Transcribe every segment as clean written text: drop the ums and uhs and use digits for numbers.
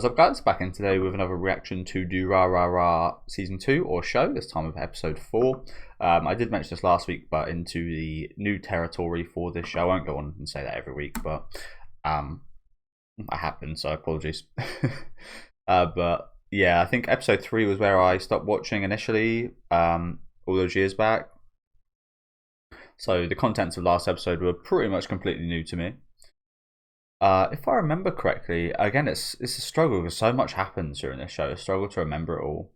What's up, guys? Back in today with another reaction to Durarara Season 2 or Shou, this time with Episode 4. I did mention this last week, but into the new territory for this show. I won't go on and say that every week, but I have been, so apologies. But yeah, I think Episode 3 was where I stopped watching initially, all those years back. So the contents of last episode were pretty much completely new to me. If I remember correctly, again, it's a struggle because so much happens during this show. I struggle to remember it all,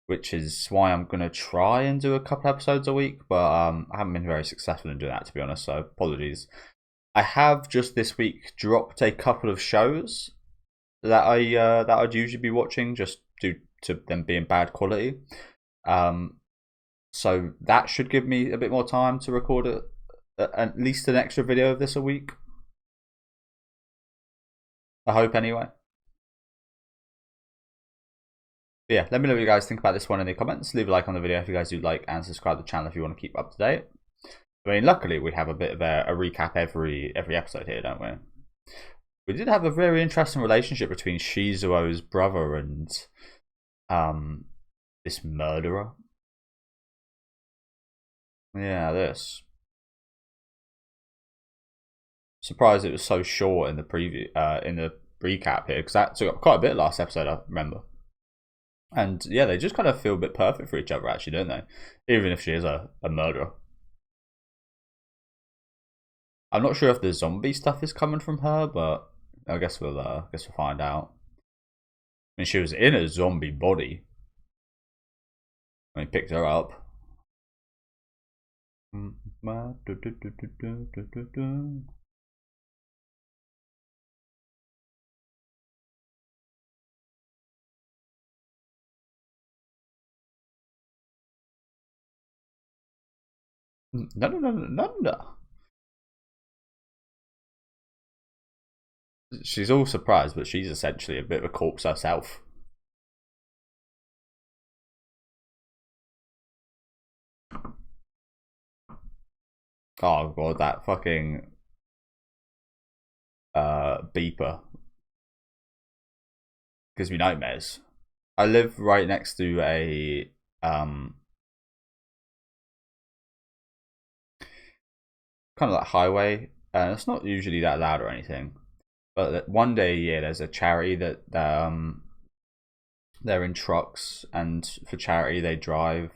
which is why I'm gonna try and do a couple episodes a week, but I haven't been very successful in doing that, to be honest. So apologies. I have just this week dropped a couple of shows that I'd usually be watching just due to them being bad quality. So that should give me a bit more time to record at least an extra video of this a week. I hope, anyway. But yeah, let me know what you guys think about this one in the comments. Leave a like on the video if you guys do like, and subscribe to the channel if you want to keep up to date. I mean, luckily we have a bit of a recap every episode here, don't we? We did have a very interesting relationship between Shou's brother and this murderer. Yeah, this. Surprised it was so short in the preview, in the recap here, because that took up quite a bit last episode, I remember. And yeah, they just kind of feel a bit perfect for each other, actually, don't they? Even if she is a murderer. I'm not sure if the zombie stuff is coming from her, but I guess we'll find out. I mean, she was in a zombie body when he picked her up. No. She's all surprised, but she's essentially a bit of a corpse herself. Oh god, that fucking beeper gives me nightmares. I live right next to a kind of like highway, and it's not usually that loud or anything. But one day a year, there's a charity that they're in trucks, and for charity they drive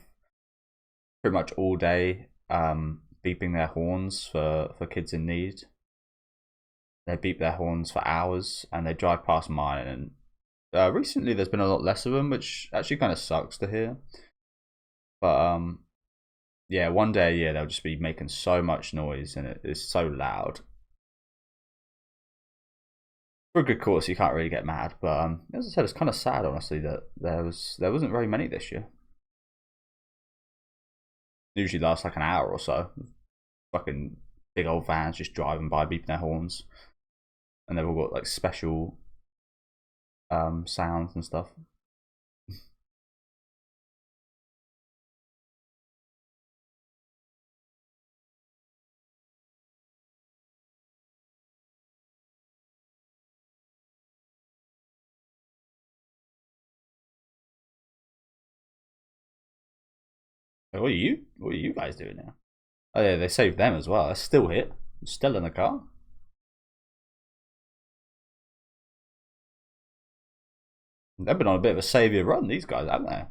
pretty much all day, beeping their horns for kids in need. They beep their horns for hours, and they drive past mine. And recently, there's been a lot less of them, which actually kind of sucks to hear. But yeah, one day a year they'll just be making so much noise, and it is so loud. For a good cause, you can't really get mad. But as I said, it's kind of sad, honestly, that there wasn't very many this year. Usually lasts like an hour or so. Fucking big old vans just driving by, beeping their horns, and they've all got like special sounds and stuff. What are you guys doing now? Oh yeah, they saved them as well. They're still here, still in the car. They've been on a bit of a saviour run, these guys, haven't they?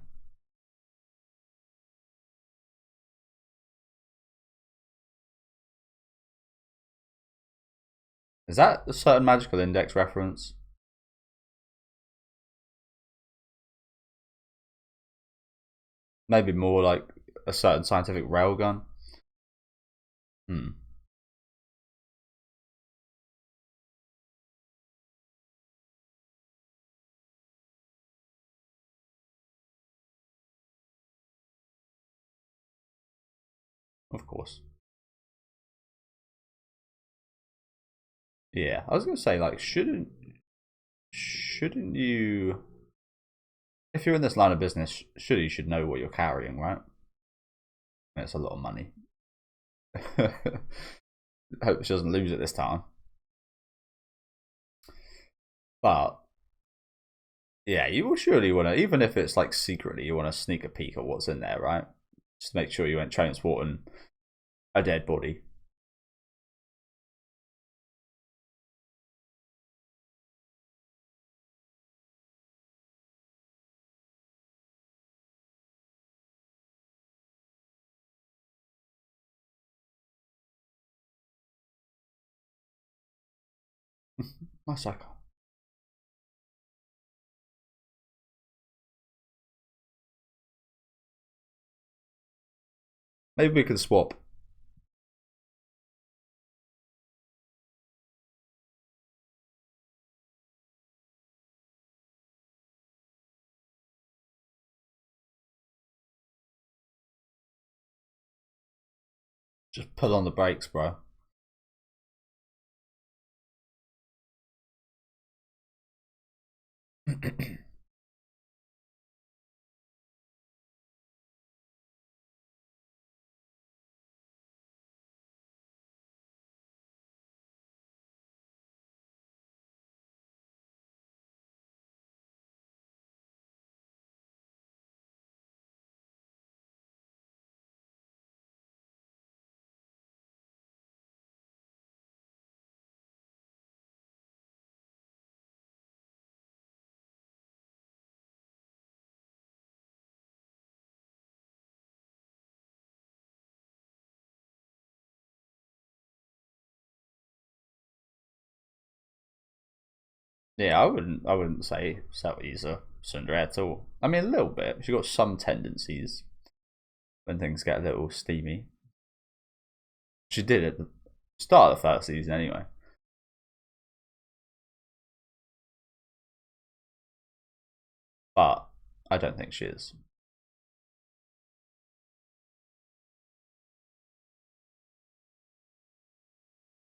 Is that a certain magical index reference? Maybe more like a certain scientific railgun? Of course. Yeah, I was gonna say, like, shouldn't you, if you're in this line of business, surely you should know what you're carrying, right? It's a lot of money. Hope she doesn't lose it this time. But Yeah, you will surely want to, even if it's like secretly, you want to sneak a peek at what's in there, right? Just to make sure you ain't transporting a dead body. Masaka. Maybe we can swap. Just pull on the brakes, bro. Yeah, I wouldn't say Salty's a tsundere at all. I mean, a little bit. She's got some tendencies when things get a little steamy. She did at the start of the first season, anyway. But I don't think she is.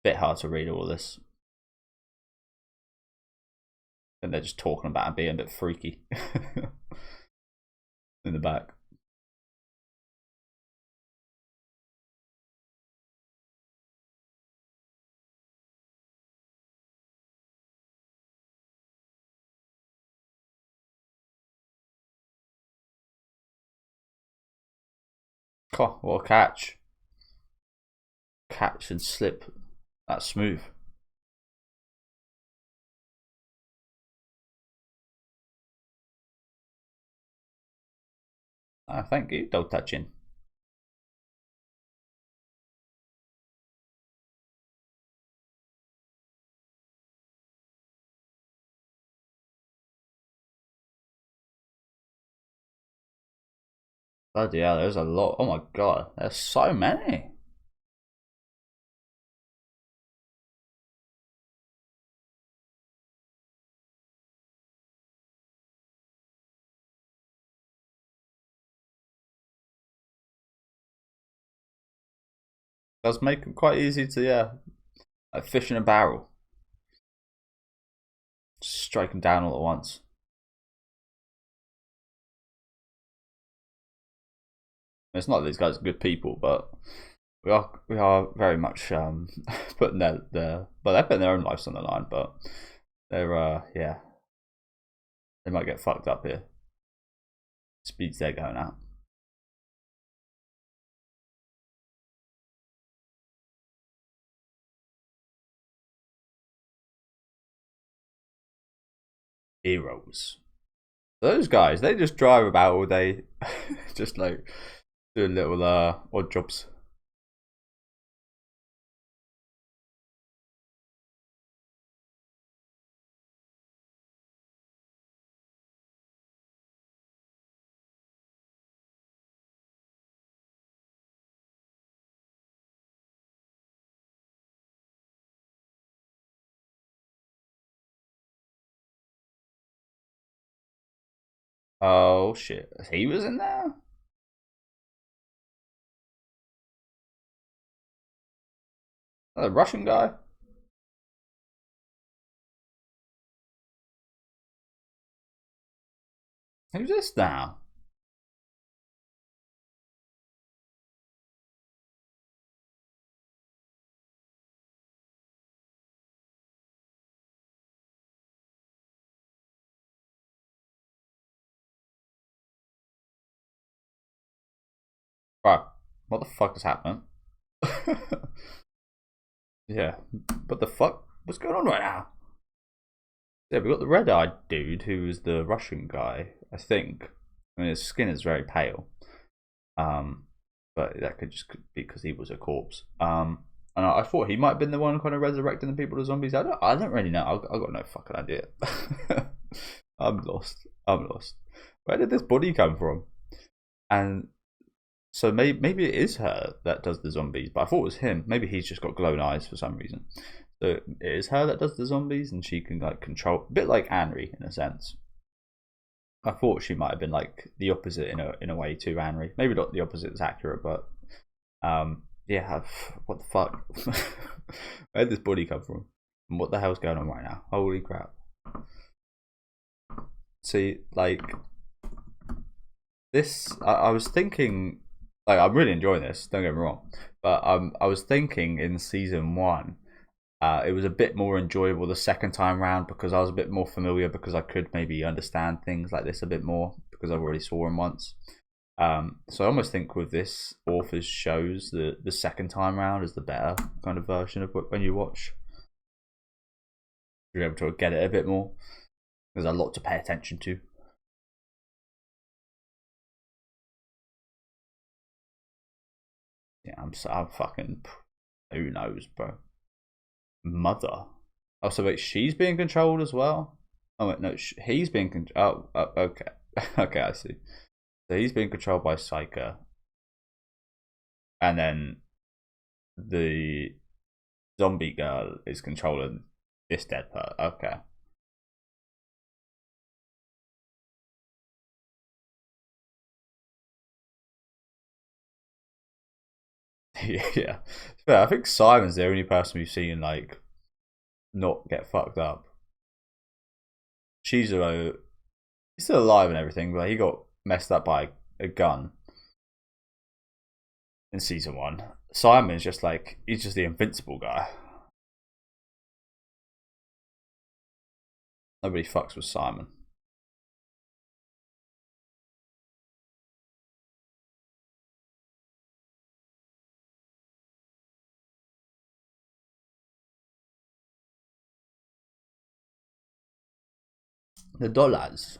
Bit hard to read all this, and they're just talking about it being a bit freaky in the back. Oh, what a catch! Catch and slip. That's smooth. Thank you. Don't touch in. Bloody hell, there's a lot. Oh my god, there's so many. Does make it quite easy to, yeah, like fish in a barrel. Just strike them down all at once. It's not that these guys are good people, but we are very much putting their well, they're putting their own lives on the line, but they're yeah, they might get fucked up here. Speeds they're going at. Heroes. Those guys, they just drive about all day, just like doing little odd jobs. Oh shit, he was in there. The Russian guy. Who's this now? What the fuck is happening? Yeah, what the fuck? What's going on right now? Yeah, we got the red-eyed dude who was the Russian guy, I think. I mean, his skin is very pale. But that could just be because he was a corpse. And I thought he might have been the one kind of resurrecting the people to zombies. I don't really know. I got no fucking idea. I'm lost. I'm lost. Where did this body come from? And so maybe it is her that does the zombies, but I thought it was him. Maybe he's just got glowing eyes for some reason. So it is her that does the zombies, and she can like control, a bit like Anri in a sense. I thought she might have been like the opposite in a way to Anri. Maybe not the opposite is accurate, but yeah. What the fuck? Where did this body come from? And what the hell's going on right now? Holy crap! See, like this, I was thinking, like I'm really enjoying this. Don't get me wrong, but I was thinking in season one. It was a bit more enjoyable the second time round because I was a bit more familiar, because I could maybe understand things like this a bit more because I've already saw them once. So I almost think with this author's shows, the second time round is the better kind of version of when you watch. You're able to get it a bit more. There's a lot to pay attention to. Yeah, I'm fucking. Who knows, bro? Mother. Oh, so wait, she's being controlled as well? Oh wait, no, he's being controlled. Oh, okay. Okay, I see. So he's being controlled by Psycho. And then the zombie girl is controlling this dead part. Okay. Yeah. But I think Simon's the only person we've seen like not get fucked up. He's still alive and everything, but he got messed up by a gun in season one. Simon's just like, he's just the invincible guy. Nobody fucks with Simon. The dollars.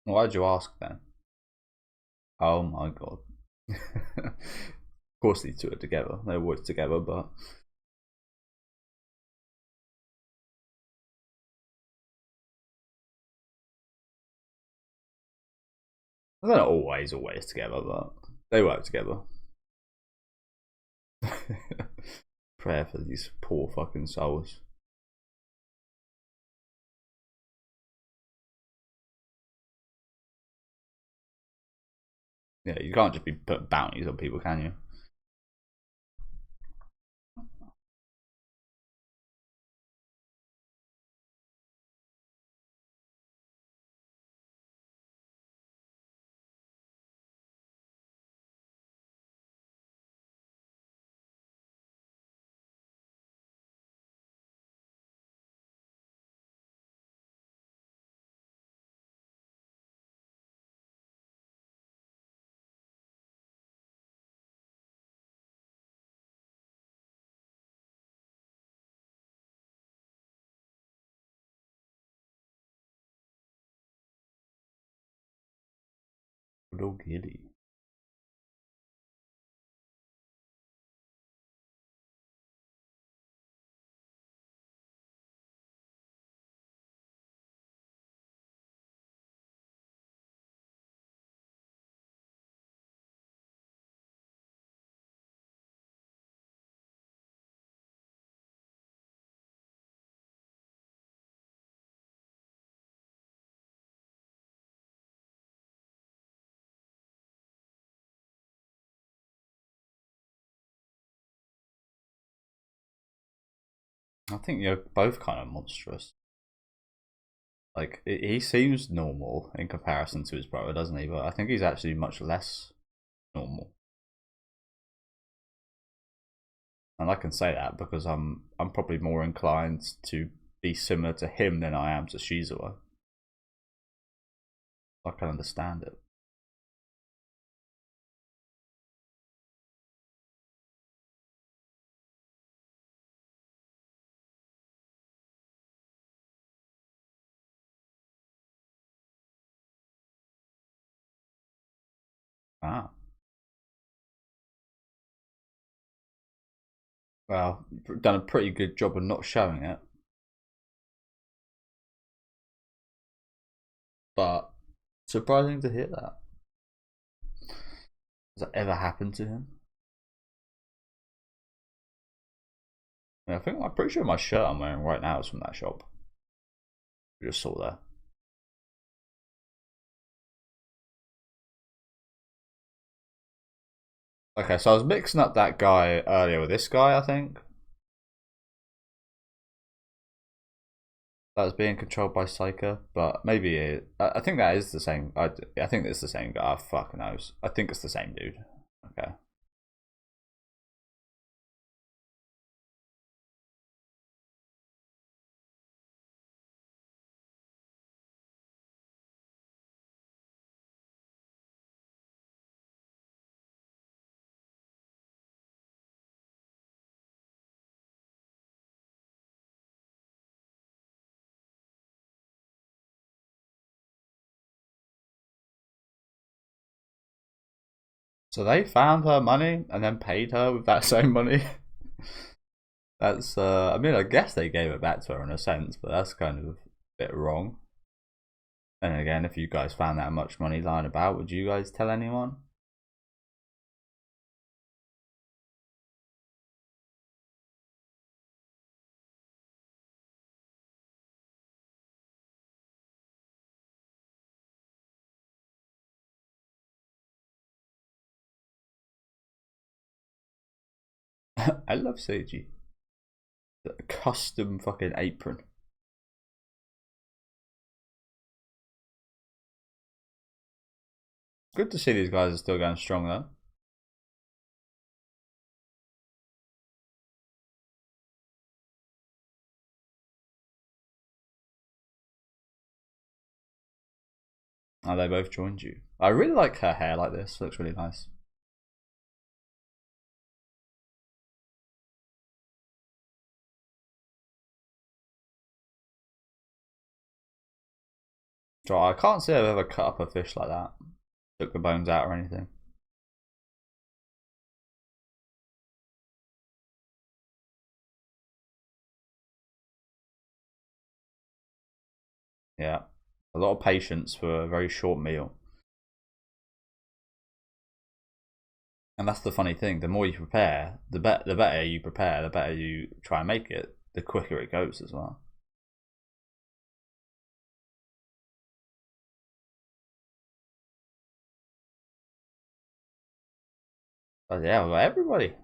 Why'd you ask then? Oh my god. Of course these two are together. They're always together, but they're not always together, but they work together. Prayer for these poor fucking souls. Yeah, you can't just be putting bounties on people, can you? Little giddy. I think you're both kind of monstrous. Like, he seems normal in comparison to his brother, doesn't he? But I think he's actually much less normal. And I can say that because I'm probably more inclined to be similar to him than I am to Shizuo. I can understand it. Ah. Well, done a pretty good job of not showing it. But surprising to hear that. Has that ever happened to him? I think I'm pretty sure my shirt I'm wearing right now is from that shop. We just saw that. Okay, so I was mixing up that guy earlier with this guy, I think. That was being controlled by Psyker, but maybe I think that is the same. I think it's the same guy. Fuck knows. I think it's the same dude. Okay. So they found her money and then paid her with that same money. That's I mean I guess they gave it back to her in a sense, but that's kind of a bit wrong. And again, if you guys found that much money lying about, would you guys tell anyone? I love Seiji. The custom fucking apron. Good to see these guys are still going strong though. Oh, they both joined you. I really like her hair like this. Looks really nice. So I can't say I've ever cut up a fish like that. Took the bones out or anything. Yeah. A lot of patience for a very short meal. And that's the funny thing. The more you prepare, the better you prepare, the better you try and make it, the quicker it goes as well. But yeah, we've got everybody.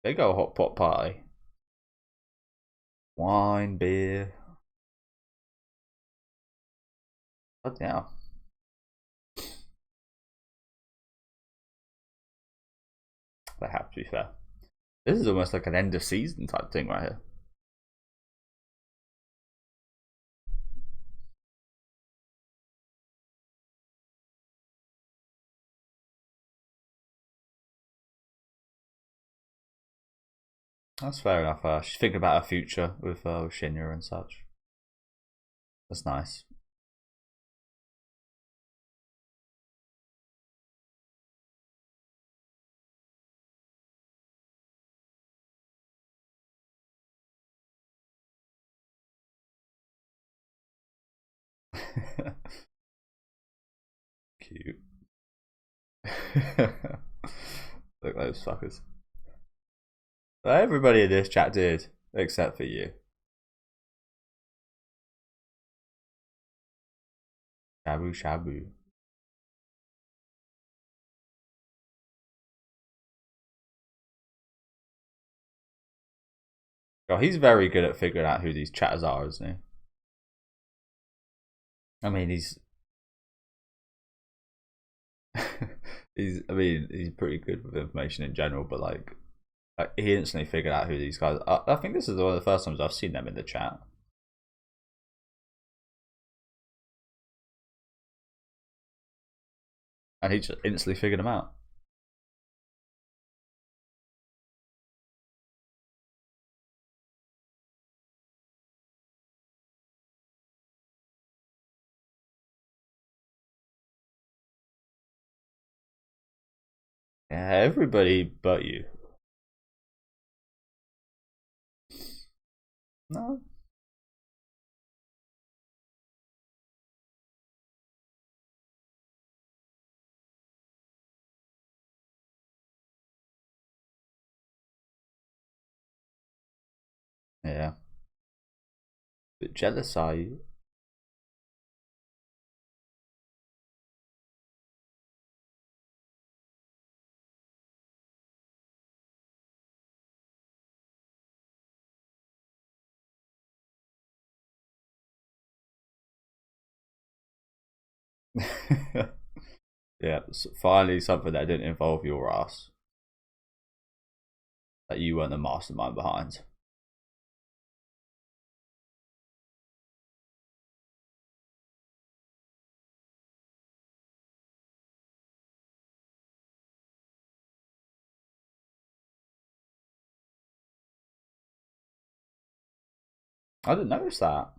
They go hot pot party. Wine, beer. But yeah. They have to be fair. This is almost like an end of season type thing right here. That's fair enough. She's thinking about her future with Shinya and such. That's nice. Cute. Look at those fuckers. Everybody in this chat did, except for you. Shabu shabu. Oh, he's very good at figuring out who these chatters are, isn't he? I mean, he's I mean, he's pretty good with information in general, but like, he instantly figured out who these guys are. I think this is one of the first times I've seen them in the chat. And he just instantly figured them out. Yeah, everybody but you. No. Yeah. Bit jealous, are you? Yeah, finally something that didn't involve your ass. That you weren't the mastermind behind. I didn't notice that.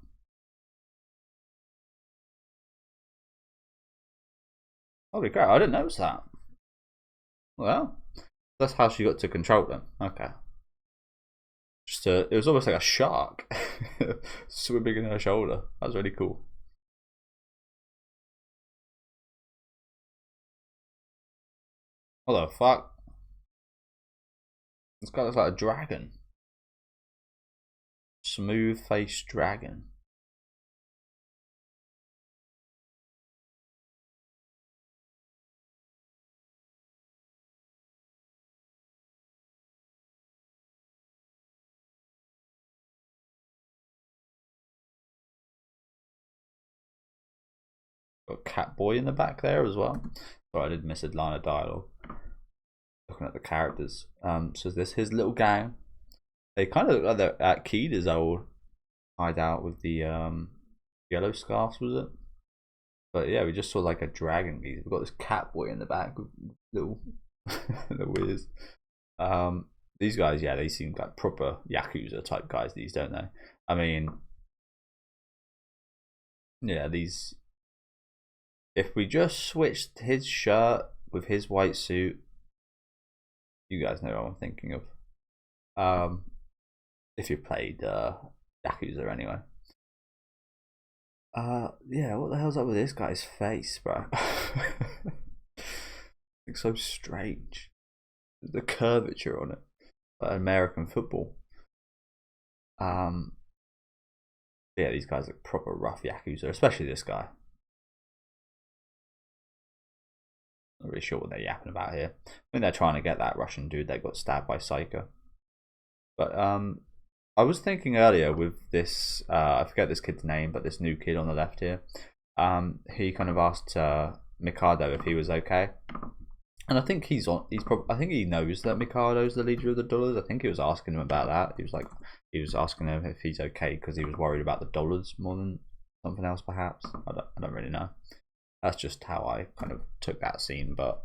Holy crap, I didn't notice that. Well, that's how she got to control them. Okay. It was almost like a shark swimming in her shoulder. That was really cool. What the fuck? This guy looks like a dragon. Smooth faced dragon. Got Cat Boy in the back there as well. Sorry, I did miss a line of dialogue. Looking at the characters. So this his little gang. They kind of look like they're at Keda's old hideout with the yellow scarves, was it? But yeah, we just saw like a dragon. We've got this cat boy in the back with little little ears. These guys, yeah, they seem like proper yakuza type guys. These, don't they? I mean, yeah, these. If we just switched his shirt with his white suit, you guys know what I'm thinking of. If you played yakuza anyway. Yeah, what the hell's up with this guy's face, bro? It's so strange. The curvature on it, like American football. Um, yeah, these guys are proper rough yakuza, especially this guy. Not really sure what they're yapping about here. I think they're trying to get that Russian dude that got stabbed by Psycho. But I was thinking earlier with this, I forget this kid's name, but this new kid on the left here. He kind of asked Mikado if he was okay, and I think he's on. He's probably. I think he knows that Mikado's the leader of the dollars. I think he was asking him about that. He was asking him if he's okay because he was worried about the dollars more than something else, perhaps. I don't really know. That's just how I kind of took that scene, but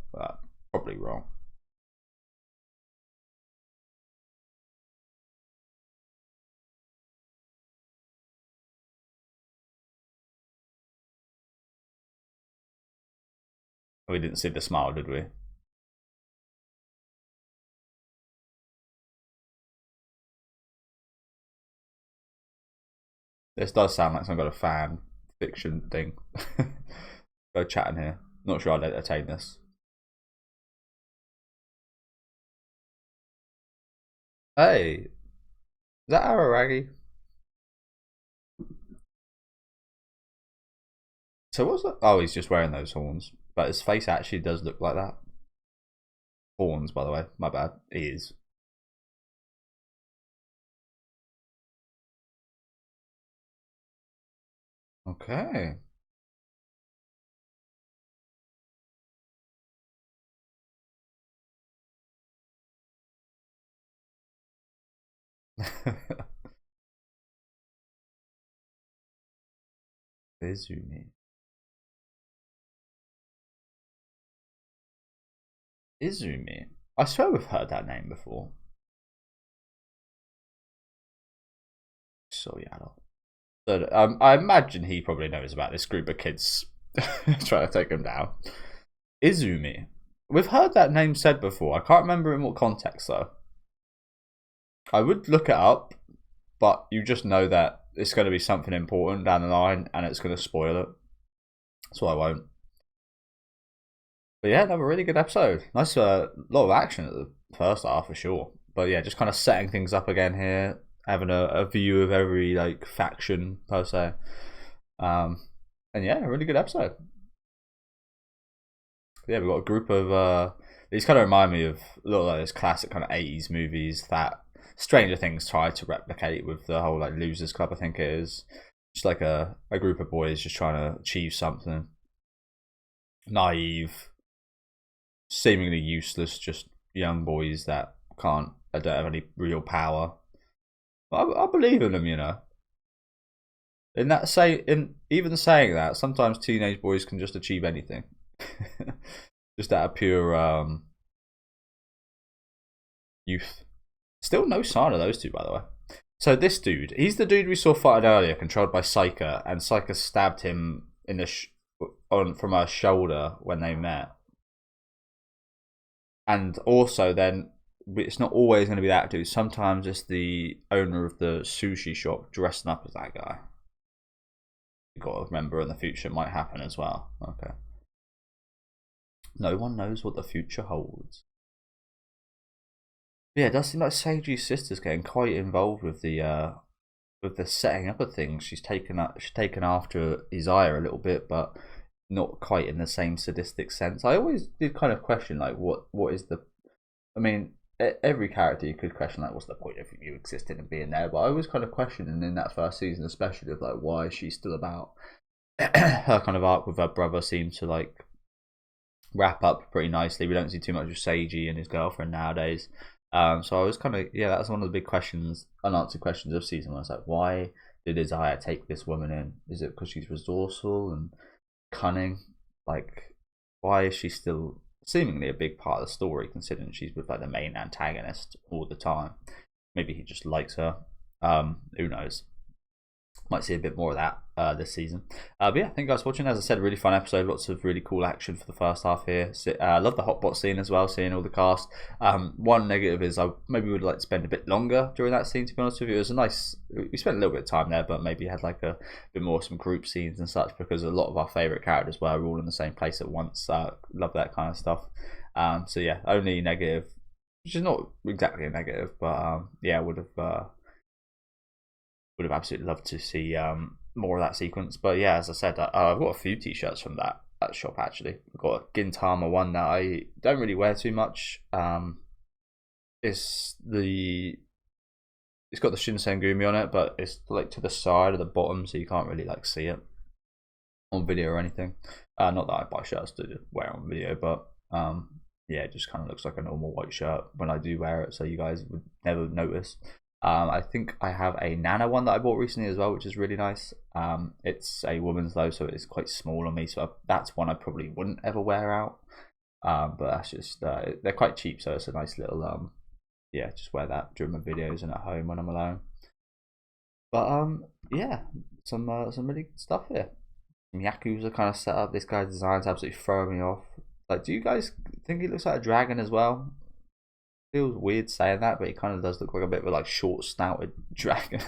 probably wrong. We didn't see the smile, did we? This does sound like some kind of fan fiction thing. Go chatting here. Not sure I'd entertain this. Hey, is that Araragi? So what's that? Oh, he's just wearing those horns. But his face actually does look like that. Horns, by the way. My bad. Ears. Okay. Izumi. Izumi. I swear we've heard that name before. So yeah. So, I imagine he probably knows about this group of kids trying to take him down. Izumi. We've heard that name said before. I can't remember in what context though. I would look it up, but you just know that it's going to be something important down the line and it's going to spoil it. So I won't. But yeah, another really good episode. Nice, lot of action at the first half for sure. But yeah, just kind of setting things up again here, having a view of every like faction per se. And yeah, a really good episode. Yeah, we've got a group of these kind of remind me of a lot of like those classic kind of 80s movies that Stranger Things tried to replicate with the whole like Losers Club, I think it is. Just like a group of boys just trying to achieve something. Naive, seemingly useless, just young boys that don't have any real power. But I believe in them, you know. Even saying that, sometimes teenage boys can just achieve anything. Just out of pure youth. Still no sign of those two, by the way. So this dude, he's the dude we saw fighting earlier, controlled by Psyker, and Psyker stabbed him in the from her shoulder when they met. And also, then it's not always going to be that dude. Sometimes it's the owner of the sushi shop dressing up as that guy. You got to remember in the future it might happen as well. Okay. No one knows what the future holds. Yeah, it does seem like Seiji's sister's getting quite involved with the setting up of things. She's taken after Isaiah a little bit, but not quite in the same sadistic sense. I always did kind of question like what is the. I mean, every character you could question like what's the point of you existing and being there, but I always kind of questioned in that first season, especially of like why she's still about. Her kind of arc with her brother seemed to like wrap up pretty nicely. We don't see too much of Seiji and his girlfriend nowadays. So I was kind of that's one of the big questions, unanswered questions of season one. I was like, why did Isaiah take this woman in? Is it because she's resourceful and cunning? Like, why is she still seemingly a big part of the story, considering she's with like the main antagonist all the time? Maybe he just likes her. Who knows? Might see a bit more of that this season. But yeah, thank you guys for watching. As I said, really fun episode. Lots of really cool action for the first half here. Love the hotbot scene as well, seeing all the cast. One negative is I maybe would like to spend a bit longer during that scene, to be honest with you. It was a nice. We spent a little bit of time there, but maybe had like a bit more some group scenes and such, because a lot of our favourite characters were all in the same place at once. Love that kind of stuff. So yeah, only negative, which is not exactly a negative, but yeah, would have absolutely loved to see more of that sequence. But yeah, as I said, I've got a few t-shirts from that shop actually. I've got a Gintama one that I don't really wear too much. It's got the Shinsengumi on it, but it's like to the side of the bottom, so you can't really like see it on video or anything. Not that I buy shirts to wear on video, but yeah, it just kind of looks like a normal white shirt when I do wear it, so you guys would never notice. I think I have a Nana one that I bought recently as well, which is really nice. It's a woman's though, so it's quite small on me, so that's one I probably wouldn't ever wear out. But that's just they're quite cheap, so it's a nice little yeah, just wear that during my videos and at home when I'm alone. But yeah, some really good stuff here. Some Yakuza kind of set up. This guy's design's absolutely throwing me off. Like, do you guys think he looks like a dragon as well? Feels weird saying that, but he kind of does look like a bit of a like short snouted dragon.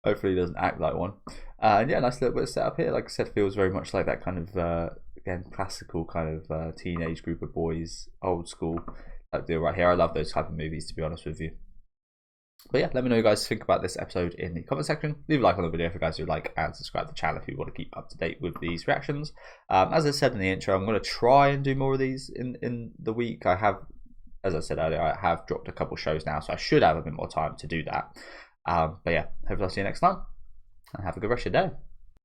Hopefully he doesn't act like one. And yeah, nice little bit of setup here. Like I said, feels very much like that kind of again classical kind of teenage group of boys, old school type deal right here. I love those type of movies, to be honest with you. But yeah, let me know what you guys think about this episode in the comment section. Leave a like on the video if you guys do like, and subscribe to the channel if you want to keep up to date with these reactions. As I said in the intro, I'm going to try and do more of these in the week. I have, as I said earlier, I have dropped a couple shows now, so I should have a bit more time to do that. But yeah, hopefully I'll see you next time, and have a good rest of your day.